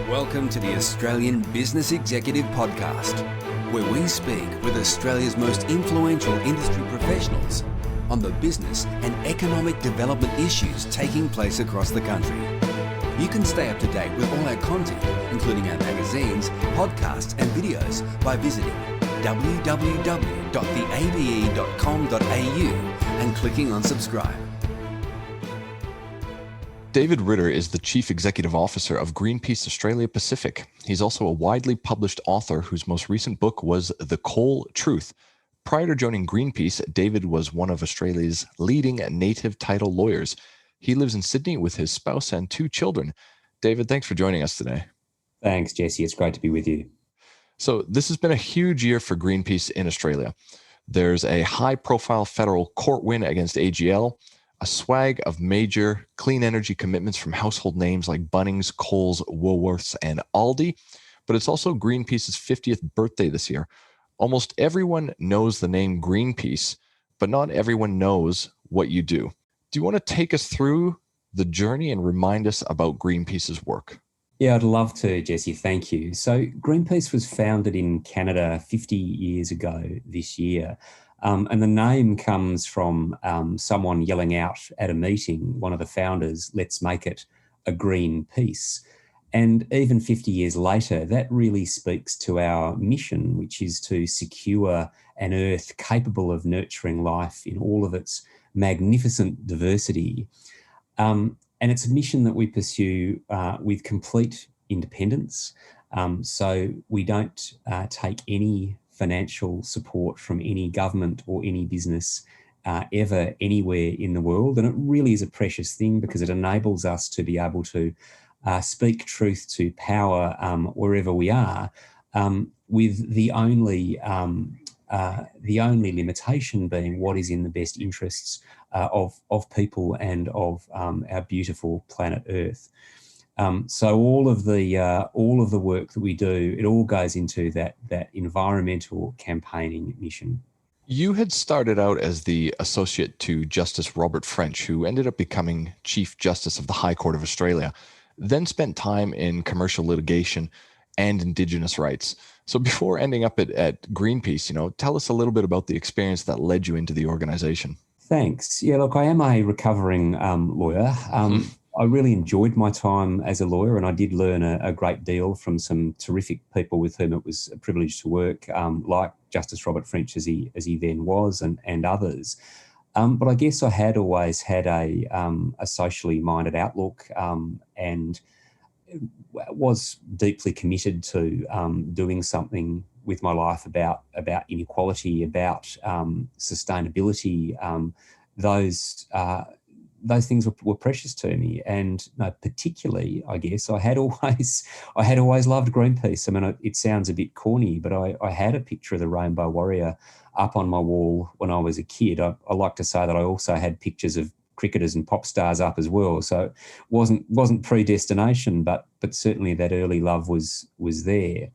Welcome to the Australian Business Executive Podcast, where we speak with Australia's most influential industry professionals on the business and economic development issues taking place across the country. You can stay up to date with all our content, including our magazines, podcasts and videos by visiting www.theabe.com.au and clicking on subscribe. David Ritter is the Chief Executive Officer of Greenpeace Australia Pacific. He's also a widely published author whose most recent book was The Coal Truth. Prior to joining Greenpeace, David was one of Australia's leading native title lawyers. He lives in Sydney with his spouse and 2 children. David, thanks for joining us today. Thanks, Jesse. It's great to be with you. So this has been a huge year for Greenpeace in Australia. There's a high-profile federal court win against AGL, a swag of major clean energy commitments from household names like Bunnings, Coles, Woolworths, and Aldi. But it's also Greenpeace's 50th birthday this year. Almost everyone knows the name Greenpeace, but not everyone knows what you do. Do you want to take us through the journey and remind us about Greenpeace's work? Yeah, I'd love to, Jesse. Thank you. So Greenpeace was founded in Canada 50 years ago this year. And the name comes from someone yelling out at a meeting, one of the founders, let's make it a green peace. And even 50 years later, that really speaks to our mission, which is to secure an earth capable of nurturing life in all of its magnificent diversity. And it's a mission that we pursue with complete independence. So we don't take any financial support from any government or any business ever anywhere in the world. And it really is a precious thing because it enables us to be able to speak truth to power wherever we are, with the only limitation being what is in the best interests of people and of our beautiful planet Earth. So all of the work that we do, it all goes into that environmental campaigning mission. You had started out as the associate to Justice Robert French, who ended up becoming Chief Justice of the High Court of Australia, then spent time in commercial litigation and Indigenous rights. So before ending up at Greenpeace, tell us a little bit about the experience that led you into the organization. Thanks. Yeah, look, I am a recovering lawyer. I really enjoyed my time as a lawyer, and I did learn a great deal from some terrific people with whom it was a privilege to work, like Justice Robert French as he then was, and others. But I guess I had always had a socially minded outlook, and was deeply committed to doing something with my life about inequality, about sustainability. Those things were precious to me, and particularly, I guess, I had always loved Greenpeace. I mean, it sounds a bit corny, but I had a picture of the Rainbow Warrior up on my wall when I was a kid. I like to say that I also had pictures of cricketers and pop stars up as well. So it wasn't predestination, but certainly that early love was there.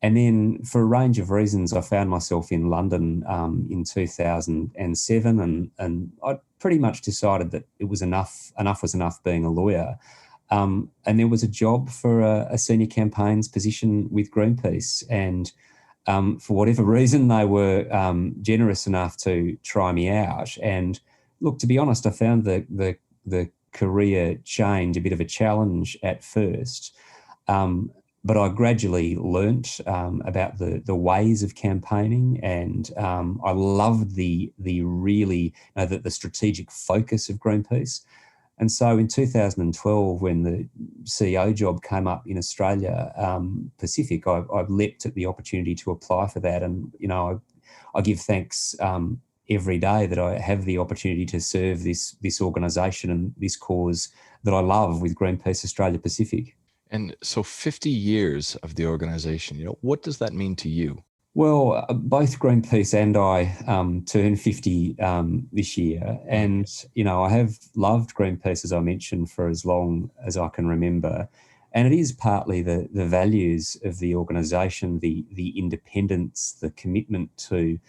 And then for a range of reasons, I found myself in London in 2007, and I pretty much decided that it was enough was enough being a lawyer. And there was a job for a senior campaigns position with Greenpeace. And for whatever reason, they were generous enough to try me out. And look, to be honest, I found the career change a bit of a challenge at first. But I gradually learnt about the ways of campaigning, and I loved the really the strategic focus of Greenpeace. And so in 2012, when the CEO job came up in Australia Pacific, I leapt at the opportunity to apply for that, and I give thanks every day that I have the opportunity to serve this organisation and this cause that I love with Greenpeace Australia Pacific. And so 50 years of the organization, what does that mean to you? Well, both Greenpeace and I turn 50 this year. And, I have loved Greenpeace, as I mentioned, for as long as I can remember. And it is partly the values of the organisation, the independence, the commitment to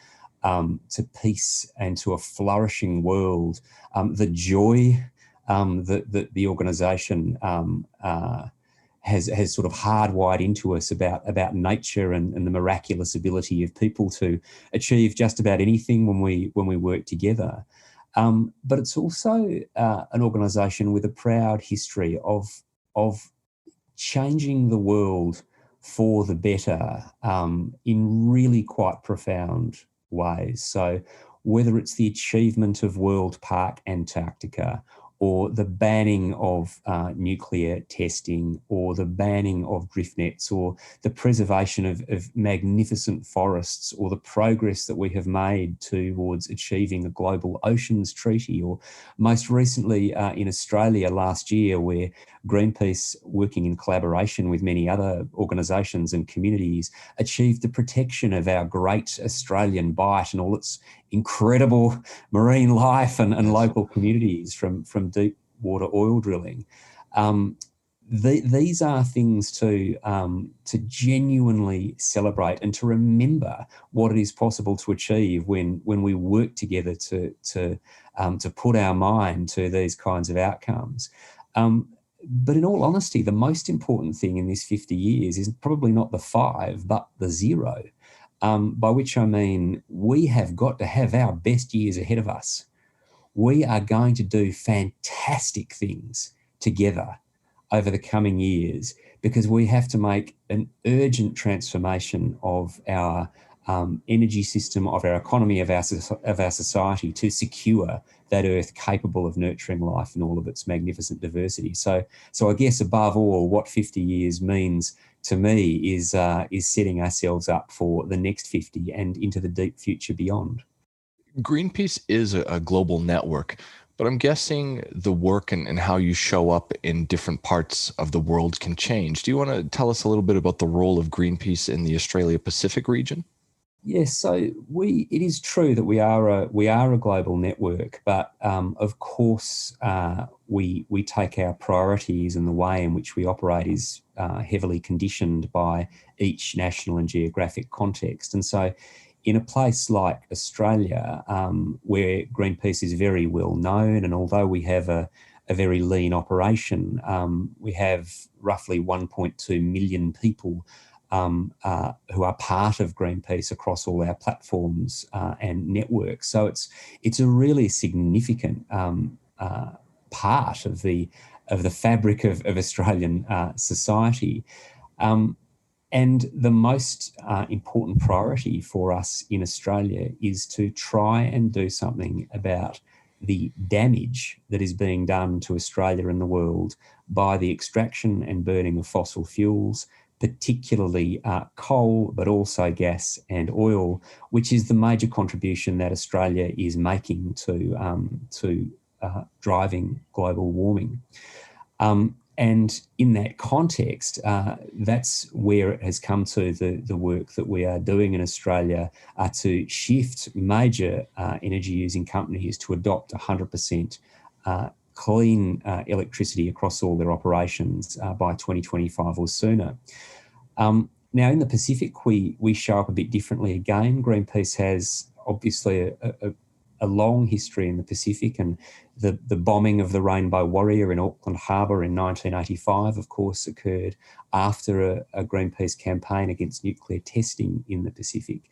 peace and to a flourishing world, the joy that the organisation has sort of hardwired into us about nature and the miraculous ability of people to achieve just about anything when we work together. But it's also an organisation with a proud history of changing the world for the better in really quite profound ways. So whether it's the achievement of World Park Antarctica, or the banning of nuclear testing, or the banning of drift nets, or the preservation of magnificent forests, or the progress that we have made towards achieving a global oceans treaty, or most recently in Australia last year, where Greenpeace, working in collaboration with many other organisations and communities, achieved the protection of our great Australian bight and all its incredible marine life and local communities from deep water oil drilling. These are things to genuinely celebrate and to remember what it is possible to achieve when we work together to put our mind to these kinds of outcomes. But in all honesty, the most important thing in this 50 years is probably not the 5, but the 0. By which I mean we have got to have our best years ahead of us. We are going to do fantastic things together over the coming years because we have to make an urgent transformation of our energy system, of our economy, of our society to secure that earth capable of nurturing life in all of its magnificent diversity. So I guess above all, what 50 years means to me is setting ourselves up for the next 50 and into the deep future beyond. Greenpeace is a global network, but I'm guessing the work and how you show up in different parts of the world can change. Do you want to tell us a little bit about the role of Greenpeace in the Australia Pacific region? Yes, so it is true that we are a global network, but of course we take our priorities, and the way in which we operate is heavily conditioned by each national and geographic context. And so in a place like Australia, where Greenpeace is very well known, and although we have a very lean operation, we have roughly 1.2 million people who are part of Greenpeace across all our platforms and networks. So it's a really significant part of the fabric of Australian society. And the most important priority for us in Australia is to try and do something about the damage that is being done to Australia and the world by the extraction and burning of fossil fuels, particularly coal, but also gas and oil, which is the major contribution that Australia is making to driving global warming. And in that context, that's where it has come to the work that we are doing in Australia to shift major energy-using companies to adopt 100% clean electricity across all their operations by 2025 or sooner. Now, in the Pacific, we show up a bit differently again. Greenpeace has obviously a long history in the Pacific, and the bombing of the Rainbow Warrior in Auckland Harbour in 1985, of course, occurred after a Greenpeace campaign against nuclear testing in the Pacific.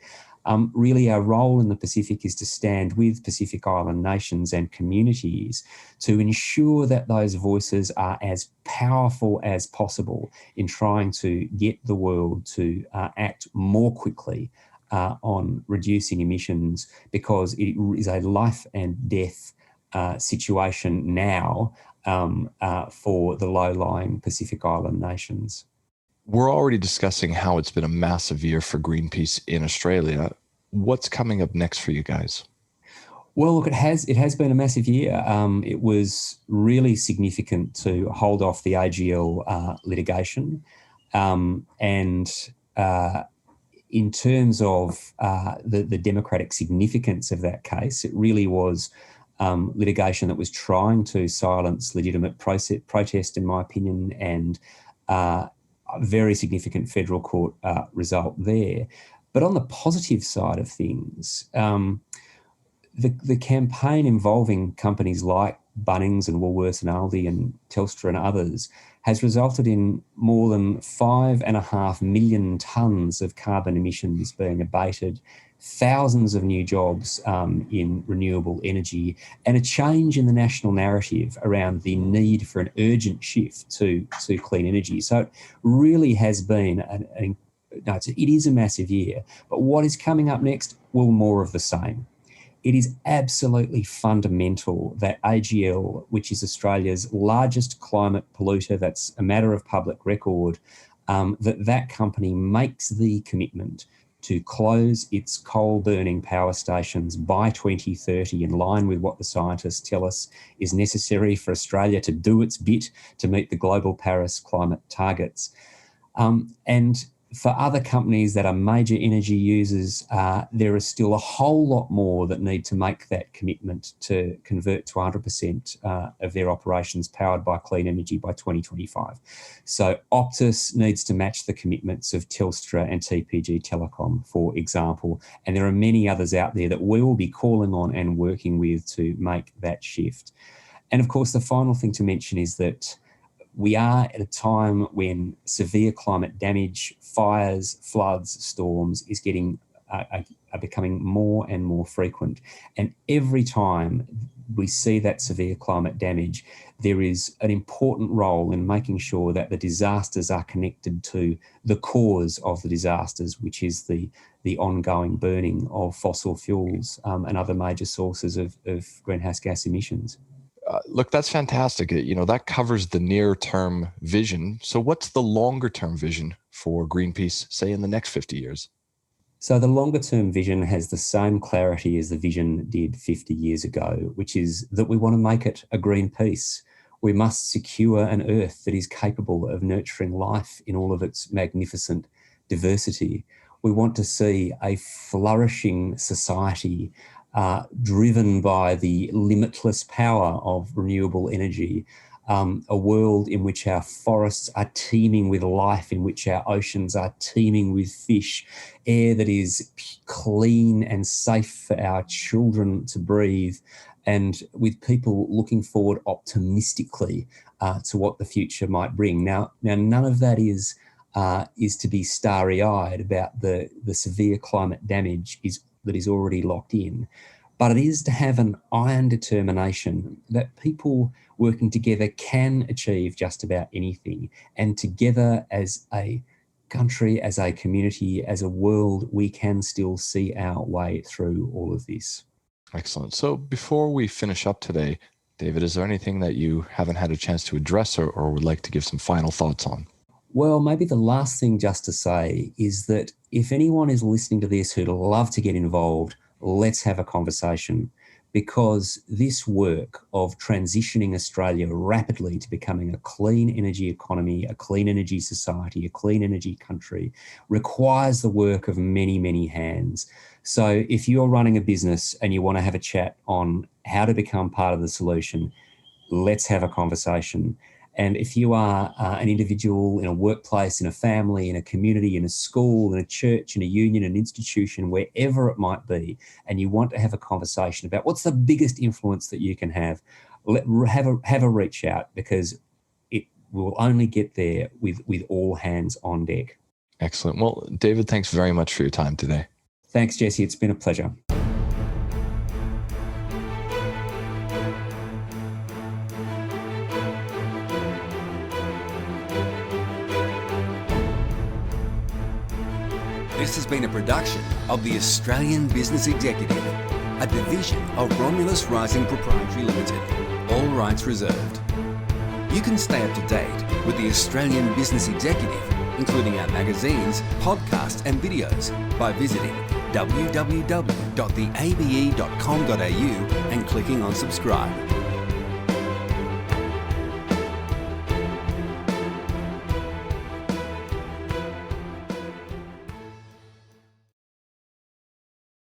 Really, our role in the Pacific is to stand with Pacific Island nations and communities to ensure that those voices are as powerful as possible in trying to get the world to act more quickly on reducing emissions, because it is a life and death situation now for the low-lying Pacific Island nations. We're already discussing how it's been a massive year for Greenpeace in Australia. What's coming up next for you guys? Well, look, it has been a massive year. It was really significant to hold off the AGL litigation. And in terms of the democratic significance of that case, it really was litigation that was trying to silence legitimate protest, in my opinion, and a very significant federal court result there. But on the positive side of things, the campaign involving companies like Bunnings and Woolworths and Aldi and Telstra and others, has resulted in more than 5.5 million tonnes of carbon emissions being abated, thousands of new jobs in renewable energy, and a change in the national narrative around the need for an urgent shift to clean energy. So it really has been it is a massive year. But what is coming up next? Well, more of the same. It is absolutely fundamental that AGL, which is Australia's largest climate polluter, that's a matter of public record, that company makes the commitment to close its coal-burning power stations by 2030, in line with what the scientists tell us is necessary for Australia to do its bit to meet the global Paris climate targets. And for other companies that are major energy users, there is still a whole lot more that need to make that commitment to convert to 100% of their operations powered by clean energy by 2025. So Optus needs to match the commitments of Telstra and TPG Telecom, for example. And there are many others out there that we will be calling on and working with to make that shift. And of course, the final thing to mention is that we are at a time when severe climate damage, fires, floods, storms are becoming more and more frequent. And every time we see that severe climate damage, there is an important role in making sure that the disasters are connected to the cause of the disasters, which is the ongoing burning of fossil fuels and other major sources of greenhouse gas emissions. Look, that's fantastic. That covers the near-term vision. So what's the longer-term vision for Greenpeace, say, in the next 50 years? So the longer-term vision has the same clarity as the vision did 50 years ago, which is that we want to make it a green peace. We must secure an Earth that is capable of nurturing life in all of its magnificent diversity. We want to see a flourishing society driven by the limitless power of renewable energy, a world in which our forests are teeming with life, in which our oceans are teeming with fish, air that is clean and safe for our children to breathe, and with people looking forward optimistically to what the future might bring. Now, none of that is to be starry-eyed about the severe climate damage that is already locked in. But it is to have an iron determination that people working together can achieve just about anything. And together as a country, as a community, as a world, we can still see our way through all of this. Excellent. So before we finish up today, David, is there anything that you haven't had a chance to address or would like to give some final thoughts on? Well, maybe the last thing just to say is that if anyone is listening to this who'd love to get involved, let's have a conversation, because this work of transitioning Australia rapidly to becoming a clean energy economy, a clean energy society, a clean energy country requires the work of many, many hands. So if you're running a business and you want to have a chat on how to become part of the solution, let's have a conversation. And if you are an individual in a workplace, in a family, in a community, in a school, in a church, in a union, an institution, wherever it might be, and you want to have a conversation about what's the biggest influence that you can have a reach out, because it will only get there with all hands on deck. Excellent. Well, David, thanks very much for your time today. Thanks, Jesse. It's been a pleasure. This has been a production of the Australian Business Executive, a division of Romulus Rising Proprietary Limited. All rights reserved. You can stay up to date with the Australian Business Executive, including our magazines, podcasts and videos, by visiting www.theabe.com.au and clicking on subscribe.